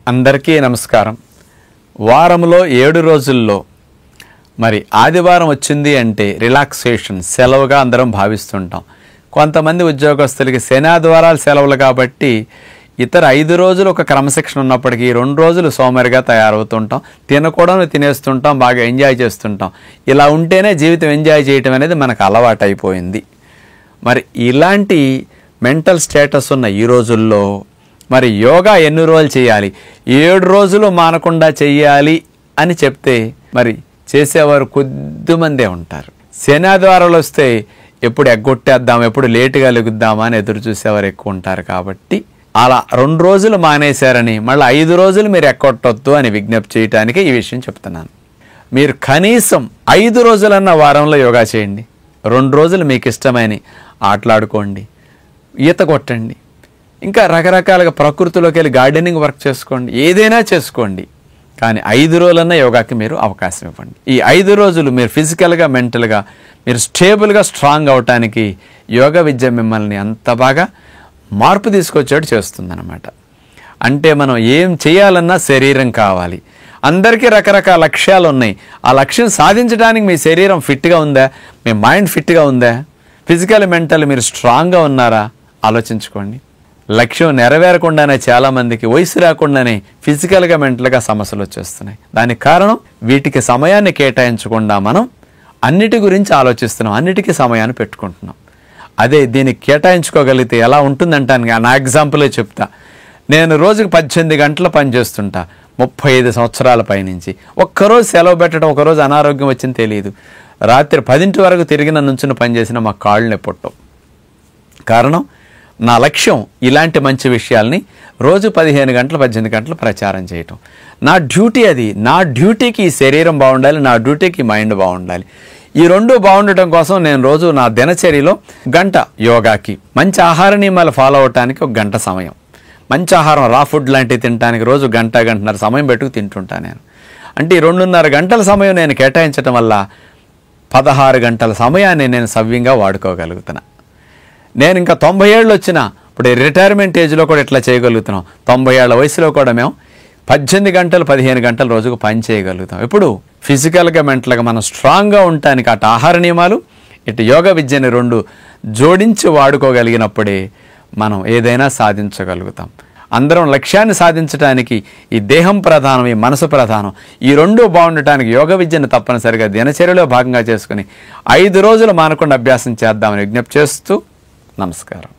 అందరికీ నమస్కారం. వారంలో 7 రోజుల్లో మరి ఆదివారం వచ్చింది అంటే రిలాక్సేషన్ సెలవుగా అందరం భావిస్తుంటాం. కొంతమంది ఉద్యోగస్తులకి శనాదివారాలు సెలవులు కాబట్టి ఇతర 5 రోజులు ఒక క్రమశిక్షణ ఉన్నప్పటికీ 2 రోజులు సోమరిగా తయారవుతుంటాం. తినకూడదు తినేస్తుంటాం, బాగా ఎంజాయ్ చేస్తుంటాం. ఇలా ఉంటేనే జీవితం ఎంజాయ్ చేయటం అనేది మనకు అలవాటు అయిపోయింది. మరి ఇలాంటి మెంటల్ స్టేటస్ ఉన్న ఈ రోజుల్లో మరి యోగా ఎన్ని రోజులు చేయాలి? 7 రోజులు మానకుండా చెయ్యాలి అని చెప్తే మరి చేసేవారు కొద్దిమందే ఉంటారు. శనాదివారాలు వస్తే ఎప్పుడు ఎగ్గొట్టేద్దాం, ఎప్పుడు లేటుగా లెగుద్దామా అని ఎదురు చూసేవారు ఎక్కువ ఉంటారు. కాబట్టి అలా 2 రోజులు మానేశారని మళ్ళీ 5 రోజులు మీరు ఎక్కొట్టొద్దు అని విజ్ఞప్తి చేయడానికి ఈ విషయం చెప్తున్నాను. మీరు కనీసం 5 రోజులన్న వారంలో యోగా చేయండి. 2 రోజులు మీకు ఇష్టమైన ఆటలాడుకోండి, ఈత కొట్టండి, ఇంకా రకరకాలుగా ప్రకృతిలోకి వెళ్ళి గార్డెనింగ్ వర్క్ చేసుకోండి, ఏదైనా చేసుకోండి. కానీ 5 రోజులన్నా యోగాకి మీరు అవకాశం ఇవ్వండి. ఈ 5 రోజులు మీరు ఫిజికల్గా మెంటల్గా మీరు స్టేబుల్గా స్ట్రాంగ్ అవటానికి యోగా విద్య మిమ్మల్ని అంత బాగా మార్పు తీసుకొచ్చేట్టు చేస్తుందన్నమాట. అంటే మనం ఏం చేయాలన్నా శరీరం కావాలి. అందరికీ రకరకాల లక్ష్యాలు ఉన్నాయి. ఆ లక్ష్యం సాధించడానికి మీ శరీరం ఫిట్గా ఉందా, మీ మైండ్ ఫిట్గా ఉందా, ఫిజికల్ మెంటల్ మీరు స్ట్రాంగ్గా ఉన్నారా ఆలోచించుకోండి. లక్ష్యం నెరవేరకుండానే చాలామందికి వయసు రాకుండానే ఫిజికల్గా మెంటల్గా సమస్యలు వచ్చేస్తున్నాయి. దానికి కారణం వీటికి సమయాన్ని కేటాయించకుండా మనం అన్నిటి గురించి ఆలోచిస్తున్నాం, అన్నిటికీ సమయాన్ని పెట్టుకుంటున్నాం. అదే దీనికి కేటాయించుకోగలిగితే ఎలా ఉంటుందంటాను. నా ఎగ్జాంపులే చెప్తా. నేను రోజుకి 18 గంటలు పనిచేస్తుంటా 35 సంవత్సరాల పైనుంచి. ఒక్కరోజు సెలవు పెట్టడం, ఒకరోజు అనారోగ్యం వచ్చింది తెలియదు. రాత్రి 10 వరకు తిరిగిన నుంచుని పనిచేసిన మా కాళ్ళు నొప్పొట్టవు. కారణం నా లక్ష్యం ఇలాంటి మంచి విషయాల్ని రోజు 15 గంటలు 18 గంటలు ప్రచారం చేయటం. నా డ్యూటీ అది. నా డ్యూటీకి ఈ శరీరం బాగుండాలి, నా డ్యూటీకి మైండ్ బాగుండాలి. ఈ రెండు బాగుండటం కోసం నేను రోజు నా దినచర్యలో గంట యోగాకి, మంచి ఆహార నియమాలు ఫాలో అవటానికి 1 గంట సమయం, మంచి ఆహారం రా ఫుడ్ లాంటివి తినడానికి రోజు గంటన్నర సమయం పెట్టుకు తింటుంటాను నేను. అంటే ఈ 2.5 గంటల సమయం నేను కేటాయించడం వల్ల 16 గంటల సమయాన్ని నేను సవ్యంగా వాడుకోగలుగుతున్నా. నేను ఇంకా 90 ఏళ్ళు వచ్చినా ఇప్పుడు రిటైర్మెంట్ ఏజ్లో కూడా ఇట్లా చేయగలుగుతున్నాం. 90 ఏళ్ల వయసులో కూడా మేము 18 గంటలు 15 గంటల రోజుకు పని చేయగలుగుతాం. ఇప్పుడు ఫిజికల్గా మెంటల్గా మనం స్ట్రాంగ్గా ఉండటానికి అటు ఆహార నియమాలు ఇటు యోగ విద్యని 2 జోడించి వాడుకోగలిగినప్పుడే మనం ఏదైనా సాధించగలుగుతాం. అందరం లక్ష్యాన్ని సాధించడానికి ఈ దేహం ప్రధానం, ఈ మనసు ప్రధానం. ఈ 2 బాగుండటానికి యోగ విద్యను తప్పనిసరిగా దినచర్యలో భాగంగా చేసుకుని 5 రోజులు మానకుండా అభ్యాసం చేద్దామని విజ్ఞప్తి చేస్తూ నమస్కారం.